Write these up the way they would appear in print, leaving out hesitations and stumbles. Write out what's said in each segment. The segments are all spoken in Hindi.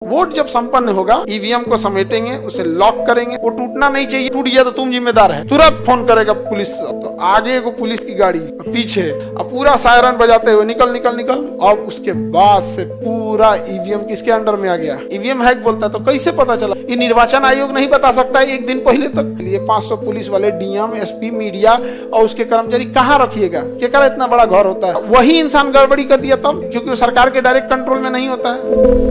वोट जब संपन्न होगा ईवीएम को समेटेंगे, उसे लॉक करेंगे, वो टूटना नहीं चाहिए। टूट गया तो तुम जिम्मेदार है। तुरंत फोन करेगा पुलिस। तो आगे को पुलिस की गाड़ी, पीछे अब पूरा सायरन बजाते हुए निकल निकल निकल। और उसके बाद से पूरा ईवीएम किसके अंडर में आ गया? ईवीएम हैक बोलता है। तो कैसे पता चला? ये निर्वाचन आयोग नहीं बता सकता है एक दिन पहले तक। ये 500 पुलिस वाले, डीएम, एसपी, मीडिया और उसके कर्मचारी कहाँ रखिएगा? क्या इतना बड़ा घर होता है? वही इंसान गड़बड़ी कर दिया तब, क्योंकि वो सरकार के डायरेक्ट कंट्रोल में नहीं होता है।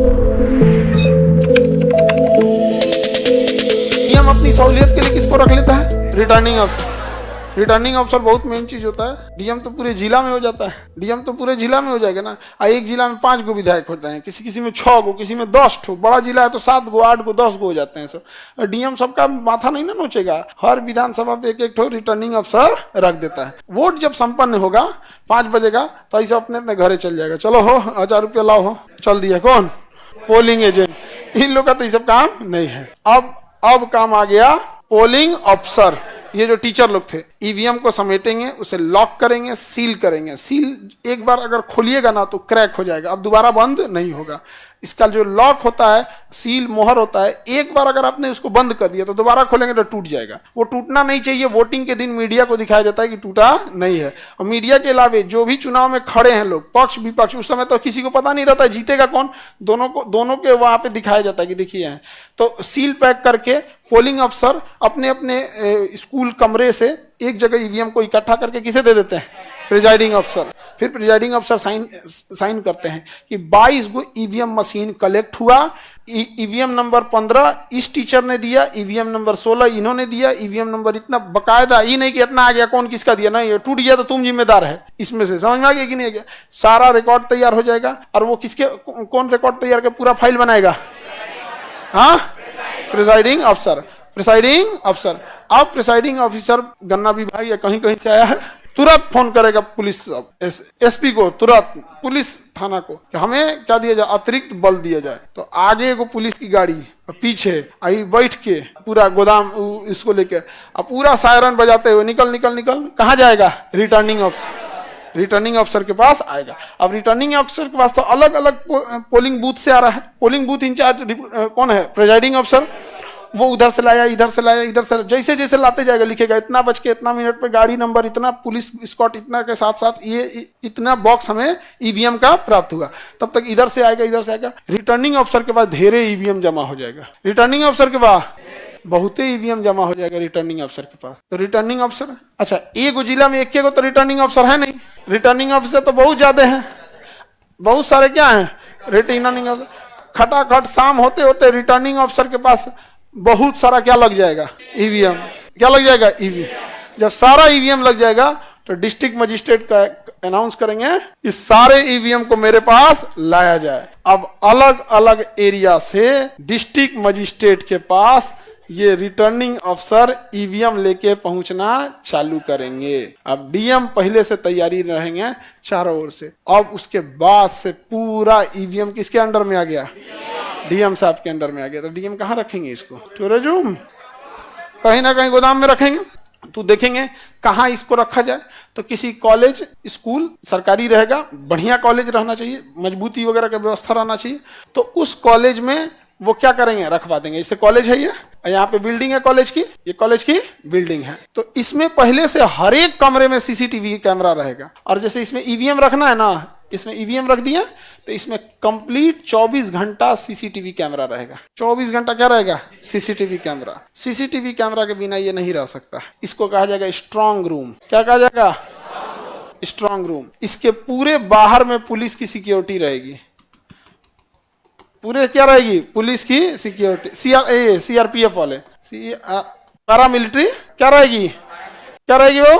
अपनी सहूलियत के लिए किसको रख लेता है? रिटर्निंग अफसर। रिटर्निंग अफसर बहुत मेन चीज होता है। डीएम तो पूरे जिला में हो जाता है। डीएम तो पूरे जिला में हो जाएगा ना। एक जिला में 5 गो विधायक होते हैं, किसी में 6 गो, किसी में 10 ठो। बड़ा जिला है तो 7 गो, 8 गो, 10 गो हो जाते हैं सब। डीएम सबका माथा नहीं ना नोचेगा। हर विधानसभा पे एक ठो रिटर्निंग अफसर रख देता है। वोट जब संपन्न होगा 5 बजेगा तो ऐसा अपने अपने घरे चल जाएगा। चलो हो 1000 रुपया लाओ, हो चल दिया। कौन? Polling agent. इन लोग का तो ये सब काम नहीं है। अब काम आ गया पोलिंग अफसर। ये जो टीचर लोग थे, ईवीएम को समेटेंगे, उसे लॉक करेंगे, सील करेंगे। सील एक बार अगर खोलिएगा ना तो क्रैक हो जाएगा, अब दोबारा बंद नहीं होगा। इसका जो लॉक होता है, सील मोहर होता है, एक बार अगर आपने उसको बंद कर दिया तो दोबारा खोलेंगे तो टूट जाएगा। वो टूटना नहीं चाहिए। वोटिंग के दिन मीडिया को दिखाया जाता है कि टूटा नहीं है। और मीडिया के अलावा जो भी चुनाव में खड़े हैं लोग, पक्ष विपक्ष, उस समय तो किसी को पता नहीं रहता जीतेगा कौन। दोनों के वहां पे दिखाया जाता है कि देखिए हैं। तो सील पैक करके पोलिंग अफसर अपने अपने स्कूल कमरे से एक जगह ईवीएम को इकट्ठा करके किसे दे देते हैं? प्रिजाइडिंग अफसर। फिर प्रिजाइडिंग अफसर साइन करते हैं कि 22 गो ईवीएम मशीन कलेक्ट हुआ। ईवीएम नंबर 15 इस टीचर ने दिया, ईवीएम नंबर 16 इन्होंने दिया, ईवीएम नंबर इतना, बकायदा। ये नहीं कि इतना आ गया कौन किसका दिया, नहीं, ये टूट गया तो तुम जिम्मेदार है। इसमें से समझ में आ गया कि नहीं आ गया? सारा रिकॉर्ड तैयार हो जाएगा। और वो कौन रिकॉर्ड तैयार कर पूरा फाइल बनाएगा? हाँ, प्रिजाइडिंग अफसर। प्रिसाइडिंग अफसर। अब प्रिसाइडिंग ऑफिसर गन्ना विभाग या कहीं कहीं से आया है, तुरंत फोन करेगा पुलिस एसपी को, तुरंत पुलिस थाना को कि हमें क्या दिया जाए, अतिरिक्त बल दिया जाए। तो आगे को पुलिस की गाड़ी, पीछे आई बैठ के पूरा गोदाम इसको लेके, अब पूरा सायरन बजाते हुए निकल निकल निकल कहाँ जाएगा? रिटर्निंग अफसर। रिटर्निंग अफसर के पास आएगा। अब रिटर्निंग अफसर के पास तो अलग अलग पोलिंग बूथ से आ रहा है। पोलिंग बूथ इंचार्ज कौन है? प्रिजाइडिंग अफसर। वो उधर से लाया, इधर से लाया, इधर से, जैसे जैसे लाते जाएगा लिखेगा इतना बज के इतना मिनट पे गाड़ी नंबर इतना, पुलिस स्कॉट इतना के साथ साथ ये इतना बॉक्स हमें ईवीएम का प्राप्त हुआ। तब तक इधर से आएगा, इधर से आएगा। रिटर्निंग अफसर के पास ढेरे ईवीएम जमा हो जाएगा। रिटर्निंग अफसर के पास बहुते ईवीएम जमा हो जाएगा रिटर्निंग अफसर के पास। तो रिटर्निंग अफसर, अच्छा एक जिला में एक को तो रिटर्निंग अफसर है नहीं। रिटर्निंग अफसर तो बहुत ज्यादा है, बहुत सारे क्या है रिटर्निंग अफसर। खटाखट शाम होते होते रिटर्निंग अफसर के पास बहुत सारा क्या लग जाएगा? ईवीएम। क्या लग जाएगा? ईवीएम। जब सारा ईवीएम लग जाएगा तो डिस्ट्रिक्ट मजिस्ट्रेट का अनाउंस करेंगे इस सारे ईवीएम को मेरे पास लाया जाए। अब अलग अलग एरिया से डिस्ट्रिक्ट मजिस्ट्रेट के पास ये रिटर्निंग अफसर ईवीएम लेके पहुंचना चालू करेंगे। अब डीएम पहले से तैयारी रहेंगे चारों ओर से। अब उसके बाद से पूरा ईवीएम किसके अंडर में आ गया? डीएम साहब के अंडर में आ गया। तो डीएम कहाँ रखेंगे इसको? स्टोरेज रूम, कहीं ना कहीं गोदाम में रखेंगे। तो देखेंगे कहाँ इसको रखा जाए। तो किसी कॉलेज, स्कूल सरकारी रहेगा, बढ़िया कॉलेज रहना चाहिए, मजबूती वगैरह का व्यवस्था रहना चाहिए। तो उस कॉलेज में वो क्या करेंगे? रखवा देंगे। इससे कॉलेज है, ये यहाँ पे बिल्डिंग है कॉलेज की, ये कॉलेज की बिल्डिंग है। तो इसमें पहले से हर एक कमरे में सीसीटीवी कैमरा रहेगा। और जैसे इसमें ईवीएम रखना है ना, इसमें ईवीएम रख दिया तो इसमें कंप्लीट 24 घंटा सीसीटीवी कैमरा रहेगा। 24 घंटा क्या रहेगा? CCTV camera. सीसीटीवी कैमरा के बिना ये नहीं रह सकता। इसको कहा जाएगा स्ट्रांग रूम। क्या कहा जाएगा? Strong room. इसके पूरे बाहर में पुलिस की सिक्योरिटी रहेगी। पूरे क्या रहेगी? पुलिस की सिक्योरिटी। सीआरपीएफ वाले, पैरामिलिट्री क्या रहेगी? क्या रहेगी वो?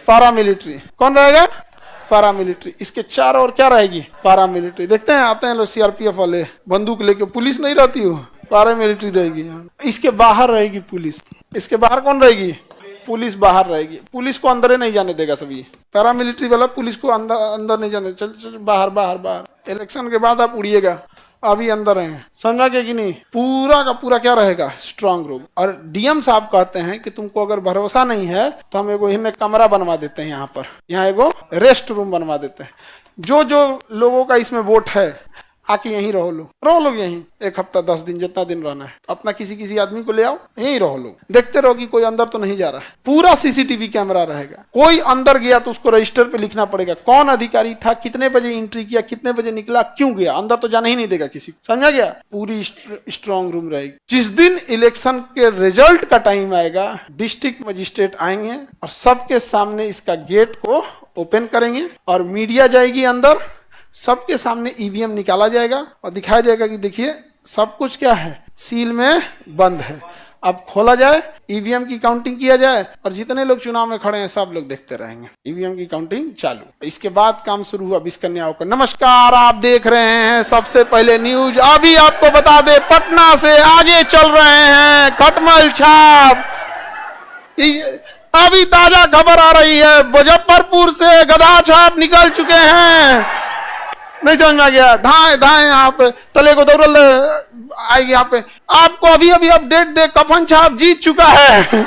पैरामिलिट्री। कौन रहेगा? पैरामिलिट्री। इसके चारों ओर क्या रहेगी? पैरामिलिट्री। देखते हैं आते हैं लोग सीआरपीएफ वाले बंदूक लेके, पुलिस नहीं रहती हो, पैरामिलिट्री रहेगी। इसके बाहर रहेगी पुलिस। इसके बाहर कौन रहेगी? पुलिस बाहर रहेगी। पुलिस को अंदर नहीं जाने देगा सभी। पैरामिलिट्री वाला पुलिस को अंदर नहीं जाने, चल चल बाहर बाहर बाहर। इलेक्शन के बाद आप उड़िएगा, अभी अंदर हैं। समझा के कि नहीं? पूरा का पूरा क्या रहेगा? Strong room. और डीएम साहब कहते हैं कि तुमको अगर भरोसा नहीं है तो हम एगो इनमें कमरा बनवा देते हैं, यहाँ पर, यहाँ एगो रेस्ट रूम बनवा देते हैं। जो जो लोगों का इसमें वोट है, आके यहीं रहो लोग यहीं 1 हफ्ता 10 दिन जितना दिन रहना है, अपना किसी किसी आदमी को ले आओ, यहीं रहो लोग, देखते रहो कि कोई अंदर तो नहीं जा रहा है। पूरा सीसीटीवी कैमरा रहेगा, कोई अंदर गया तो उसको रजिस्टर पे लिखना पड़ेगा कौन अधिकारी था, कितने बजे एंट्री किया, कितने बजे निकला, क्यों गया, अंदर तो जाने ही नहीं देगा किसी को, समझा गया। पूरी स्ट्रांग रूम रहेगी। जिस दिन इलेक्शन के रिजल्ट का टाइम आएगा, डिस्ट्रिक्ट मजिस्ट्रेट आएंगे और सबके सामने इसका गेट को ओपन करेंगे और मीडिया जाएगी अंदर, सबके सामने ईवीएम निकाला जाएगा और दिखाया जाएगा कि देखिए सब कुछ क्या है, सील में बंद है, अब खोला जाए, ईवीएम की काउंटिंग किया जाए और जितने लोग चुनाव में खड़े हैं सब लोग देखते रहेंगे। ईवीएम की काउंटिंग चालू, इसके बाद काम शुरू हुआ 20 कन्याओं का। नमस्कार, आप देख रहे हैं सबसे पहले न्यूज। अभी आपको बता दे, पटना से आगे चल रहे हैं खटमल छाप। अभी ताजा खबर आ रही है, मुजफ्फरपुर से गधा छाप निकल चुके हैं। नहीं समझ में आ गया, धाए धाए यहाँ पे तले को दौड़ल आएगी। यहाँ पे आपको अभी अभी अपडेट दे, कफन छाप जीत चुका है।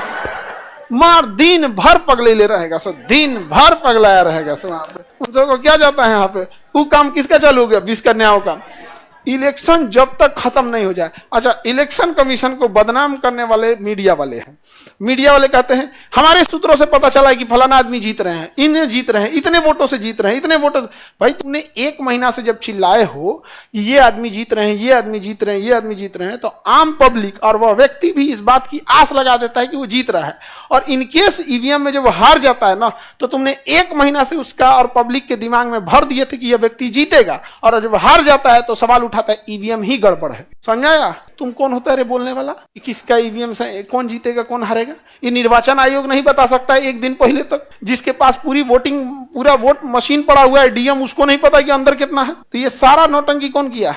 मार दिन भर पगले ले रहेगा सर, दिन भर पगलाया रहेगा सर। वहां पे उन सबको क्या जाता है, यहाँ पे वो काम किसका चालू हो गया, 20 कन्याओं का। इलेक्शन जब तक खत्म नहीं हो जाए। अच्छा, इलेक्शन कमीशन को बदनाम करने वाले मीडिया वाले हैं। मीडिया वाले कहते हैं हमारे सूत्रों से पता चला है कि फलाना आदमी जीत रहे हैं, इन्हें जीत रहे हैं, इतने वोटों से जीत रहे हैं, इतने वोटों। भाई तुमने 1 महीना से जब चिल्लाए हो कि ये आदमी जीत रहे हैं, ये आदमी जीत रहे हैं, ये आदमी जीत रहे हैं, तो आम पब्लिक और वह व्यक्ति भी इस बात की आस लगा देता है कि वो जीत रहा है। और इनकेस ईवीएम में जब वो हार जाता है ना, तो तुमने 1 महीना से उसका और पब्लिक के दिमाग में भर दिए थे कि यह व्यक्ति जीतेगा, और जब हार जाता है तो सवाल उठाता है ईवीएम ही गड़बड़ है। समझाया? तुम कौन होता है रे बोलने वाला कि किसका ईवीएम से कौन जीतेगा कौन हारेगा? ये निर्वाचन आयोग नहीं बता सकता है 1 दिन पहले तक। जिसके पास पूरा वोट मशीन पड़ा हुआ है डीएम, उसको नहीं पता कि अंदर कितना है। तो ये सारा नौटंकी कौन किया?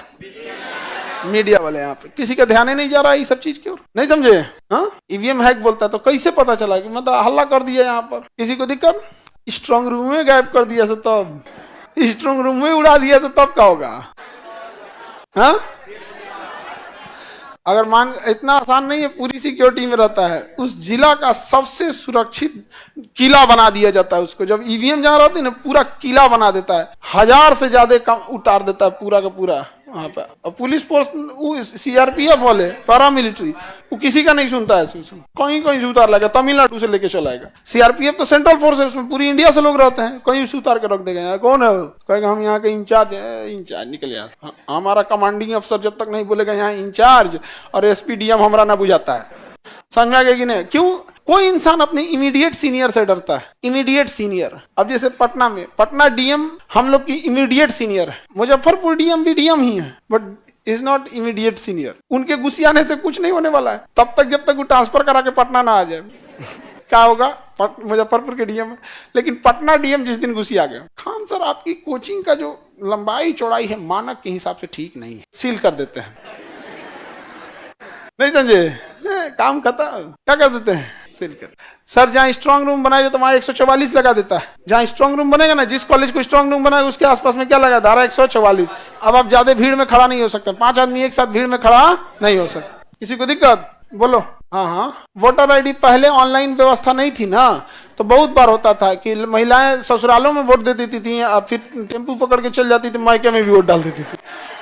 मीडिया वाले। यहाँ पे किसी का ध्यान ही नहीं जा रहा है ये सब चीज की ओर। नहीं समझे? हाँ, ईवीएम हैक बोलता है तो कैसे पता चला कि मतलब हल्ला कर दिया यहाँ पर, किसी को दिक्कत? स्ट्रांग रूम में गायब कर दिया, तब स्ट्रांग रूम में उड़ा दिया तो तब क्या होगा? हाँ, अगर मान इतना आसान नहीं है, पूरी सिक्योरिटी में रहता है। उस जिला का सबसे सुरक्षित किला बना दिया जाता है उसको। जब ईवीएम जहाँ रहती है ना, पूरा किला बना देता है, 1000 से ज्यादा कम उतार देता है पूरा का पूरा वहाँ पे। और पुलिस फोर्स, वो सीआरपीएफ वाले, पैरामिलिट्री, वो किसी का नहीं सुनता है। कहीं कहीं से उतार लगा, तमिलनाडु से लेके चलाएगा। सीआरपीएफ तो सेंट्रल फोर्स है, उसमें पूरी इंडिया से लोग रहते हैं, कहीं से उतार के रख देगा। कौन है? कहेगा हम यहाँ के इंचार्ज है। इंचार्ज निकल यहाँ, हमारा कमांडिंग अफसर जब तक नहीं बोलेगा यहाँ इंचार्ज और एसपी डीएम हमारा ना बुझाता है। समझ आ गया कि नहीं? क्यों? कोई इंसान अपने इमीडिएट सीनियर से डरता है। इमीडिएट सीनियर, अब जैसे पटना में, पटना डीएम हम लोग की इमीडिएट सीनियर है। मुजफ्फरपुर डीएम भी डीएम ही है, but is not immediate senior. उनके घुसियाने से कुछ नहीं होने वाला है तब तक जब तक वो ट्रांसफर करा के पटना ना आ जाए। क्या होगा? मुजफ्फरपुर के डीएम है, लेकिन पटना डीएम जिस दिन घुसी आ गया, खान सर आपकी कोचिंग का जो लंबाई चौड़ाई है मानक के हिसाब से ठीक नहीं है, सील कर देते हैं। नहीं समझे? काम खत्म। क्या कर देते हैं? सील कर। सर जहाँ स्ट्रांग रूम बनाएगा तो वहाँ 144 लगा देता है। जहाँ स्ट्रांग रूम बनेगा ना, जिस कॉलेज को स्ट्रांग रूम बनाएगा उसके आसपास में क्या लगा? धारा 144। अब आप ज्यादा भीड़ में खड़ा नहीं हो सकते, 5 आदमी एक साथ भीड़ में खड़ा नहीं हो सकते। किसी को दिक्कत? बोलो। हाँ हाँ, वोटर आईडी पहले ऑनलाइन व्यवस्था नहीं थी ना, तो बहुत बार होता था कि महिलाएं ससुरालों में वोट दे देती थी, फिर टेम्पू पकड़ के चल जाती थी, मायके में भी वोट डाल देती थी।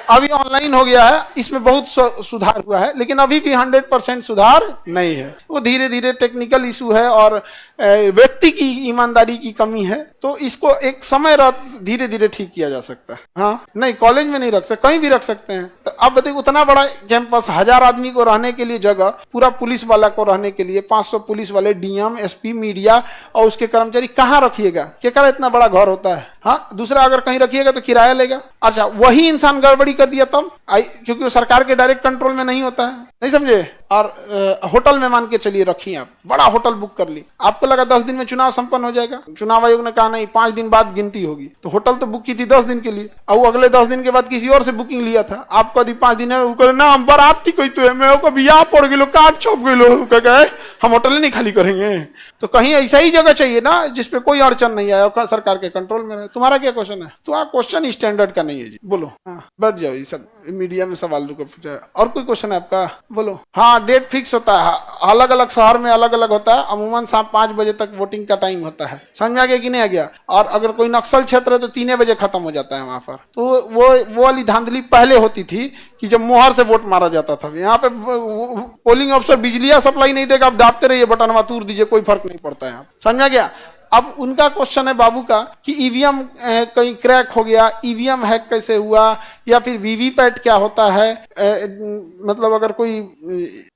अभी ऑनलाइन हो गया है, इसमें बहुत सुधार हुआ है, लेकिन अभी भी 100% सुधार नहीं है। वो धीरे धीरे टेक्निकल इशू है और व्यक्ति की ईमानदारी की कमी है, तो इसको एक समय धीरे धीरे ठीक किया जा सकता है। हाँ, नहीं कॉलेज में नहीं रख सकते, कहीं भी रख सकते हैं। तो अब बताइए, उतना बड़ा कैंपस, 1000 आदमी को रहने के लिए जगह, पूरा पुलिस वाला को रहने के लिए 500 पुलिस वाले, डीएम, एसपी, मीडिया और उसके कर्मचारी कहाँ रखिएगा? क्या इतना बड़ा घर होता है? हाँ, दूसरा अगर कहीं रखिएगा तो किराया लेगा। अच्छा, वही इंसान गड़बड़ी कर दिया तब, क्योंकि वो सरकार के डायरेक्ट कंट्रोल में नहीं होता है। नहीं समझे? और होटल में मान के चलिए रखिए, आप बड़ा होटल बुक कर ली, आपको लगा 10 दिन में चुनाव संपन्न हो जाएगा। चुनाव आयोग ने कहा नहीं, 5 दिन बाद गिनती होगी। तो होटल तो बुक की थी 10 दिन के लिए, और वो अगले 10 दिन के बाद किसी और से बुकिंग लिया था। आपको यदि 5 दिन है ना, हम बारात ठीक हुई तो है, मैं को बियाह पड़ गए, काट छप गए, हम होटल नहीं खाली करेंगे। तो कहीं ऐसा ही जगह चाहिए ना जिसपे कोई अड़चन नहीं आए और सरकार के कंट्रोल में रहे। तुम्हारा क्या क्वेश्चन है? तो क्वेश्चन स्टैंडर्ड का नहीं है जी। बोलो। हाँ, बैठ जाओ, ये सब मीडिया में सवाल रुको। और कोई क्वेश्चन है आपका? बोलो। हाँ, हाँ डेट फिक्स होता है, अलग अलग शहर में अलग अलग होता है। अमूमन शाम 5 बजे तक वोटिंग का टाइम होता है। समझ में आ गया कि नहीं आ गया? और अगर कोई नक्सल क्षेत्र है तो 3 बजे खत्म हो जाता है वहां पर। तो वो वाली धांधली पहले होती थी कि जब मोहर से वोट मारा जाता था। यहाँ पे पोलिंग अफसर बिजलियां सप्लाई नहीं देगा, आप दाबते रहिए, बटन तूर दीजिए, कोई फर्क नहीं पड़ता है। समझ में आ गया? अब उनका क्वेश्चन है बाबू का कि ईवीएम कहीं क्रैक हो गया, ईवीएम हैक कैसे हुआ, या फिर वीवीपैट क्या होता है, मतलब अगर कोई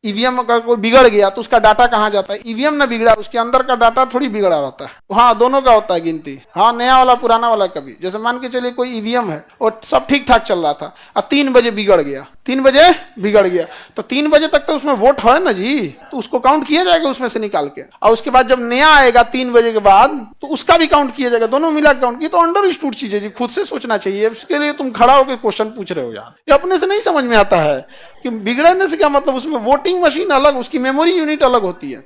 ईवीएम अगर कोई बिगड़ गया तो उसका डाटा कहाँ जाता है? ईवीएम ना बिगड़ा, उसके अंदर का डाटा थोड़ी बिगड़ा रहता है। हाँ, दोनों का होता है गिनती। हाँ, नया वाला पुराना वाला कभी। जैसे मान के चलिए कोई ईवीएम है और सब ठीक ठाक चल रहा था और 3 बजे बिगड़ गया, 3 बजे बिगड़ गया, तो 3 बजे तक तो उसमें वोट है ना जी, तो उसको काउंट किया जाएगा उसमें से निकाल के। और उसके बाद जब नया आएगा 3 बजे के बाद तो उसका भी काउंट किया जाएगा, दोनों मिला काउंट। ये तो अंडरस्टूड चीज है जी, खुद से सोचना चाहिए। उसके लिए तुम खड़ा होकर क्वेश्चन पूछ रहे हो यार, ये अपने से नहीं समझ में आता है कि बिगड़ने से क्या मतलब। उसमें वोटिंग मशीन अलग, उसकी मेमोरी यूनिट अलग होती है।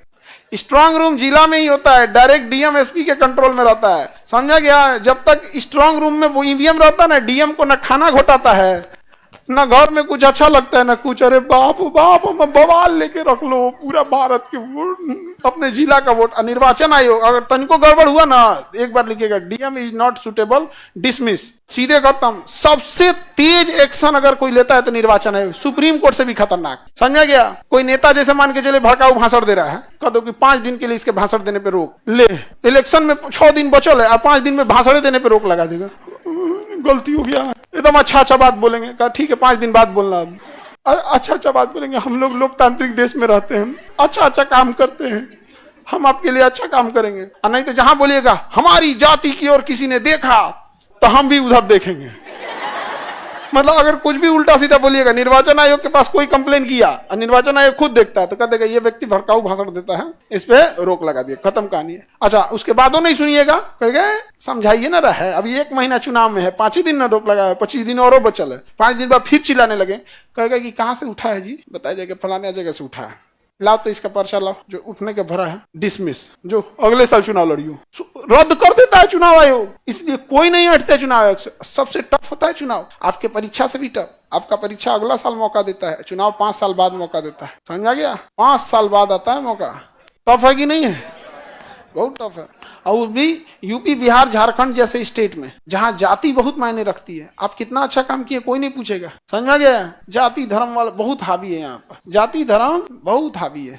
स्ट्रांग रूम जिला में ही होता है, डायरेक्ट डीएम एसपी के कंट्रोल में रहता है। समझा गया? जब तक स्ट्रांग रूम में वो ईवीएम रहता है ना, डीएम को ना खाना घोटाता है, ना घर में कुछ अच्छा लगता है, ना कुछ। अरे बाप बाप, हम बवाल लेके रख लो पूरा भारत के वोट, अपने जिला का वोट। निर्वाचन आयोग अगर तनिको गड़बड़ हुआ ना, एक बार लिखेगा DM is not suitable, dismiss, सीधे खत्म। सबसे तेज एक्शन अगर कोई लेता है तो निर्वाचन आयोग, सुप्रीम कोर्ट से भी खतरनाक। समझा गया? कोई नेता जैसे मान के चले भड़काऊ भाषण दे रहा है, कह दो कि 5 दिन के लिए इसके भाषण देने पे रोक ले। इलेक्शन में 6 दिन बचल है और 5 दिन में भाषण देने पे रोक लगा देगा। गलती हो गया, एकदम अच्छा बात बोलेंगे, कहा ठीक है 5 दिन बाद बोलना। अच्छा बात बोलेंगे, हम लोग लोकतांत्रिक देश में रहते हैं, अच्छा काम करते हैं, हम आपके लिए अच्छा काम करेंगे। और नहीं तो जहां बोलिएगा हमारी जाति की ओर किसी ने देखा तो हम भी उधर देखेंगे। मतलब अगर कुछ भी उल्टा सीधा बोलिएगा, निर्वाचन आयोग के पास कोई कंप्लेन किया और निर्वाचन आयोग खुद देखता है तो कहते ये व्यक्ति भड़काऊ भाषण देता है, इस पे रोक लगा दिया, खत्म कहानी है। अच्छा, उसके बाद नहीं सुनिएगा, कहेगा समझाइए ना रहा है, अभी 1 महीना चुनाव में है, 5 ही दिन ना रोक लगा है, 25 दिन और बचल है। 5 दिन बाद फिर चिल्लाने लगे, कहेगा कि कहाँ से उठा है जी, बताया जाएगा फलाने जगह से उठा है, लाओ तो इसका पर्चा लाओ जो उठने के भरा है, डिसमिस, जो अगले साल चुनाव लड़ियो। रद्द कर देता है चुनाव आयोग। इसलिए कोई नहीं हटता चुनाव आयोग से। सबसे टफ होता है चुनाव, आपके परीक्षा से भी टफ। आपका परीक्षा अगला साल मौका देता है, चुनाव 5 साल बाद मौका देता है। समझ आ गया? 5 साल बाद आता है मौका। टफ है कि नहीं है? बहुत टफ है। और वो भी यूपी, बिहार, झारखंड जैसे स्टेट में जहां जाति बहुत मायने रखती है। आप कितना अच्छा काम किए कोई नहीं पूछेगा। समझ में गया? जाति धर्म वाला बहुत हावी है यहाँ पर, जाति धर्म बहुत हावी है।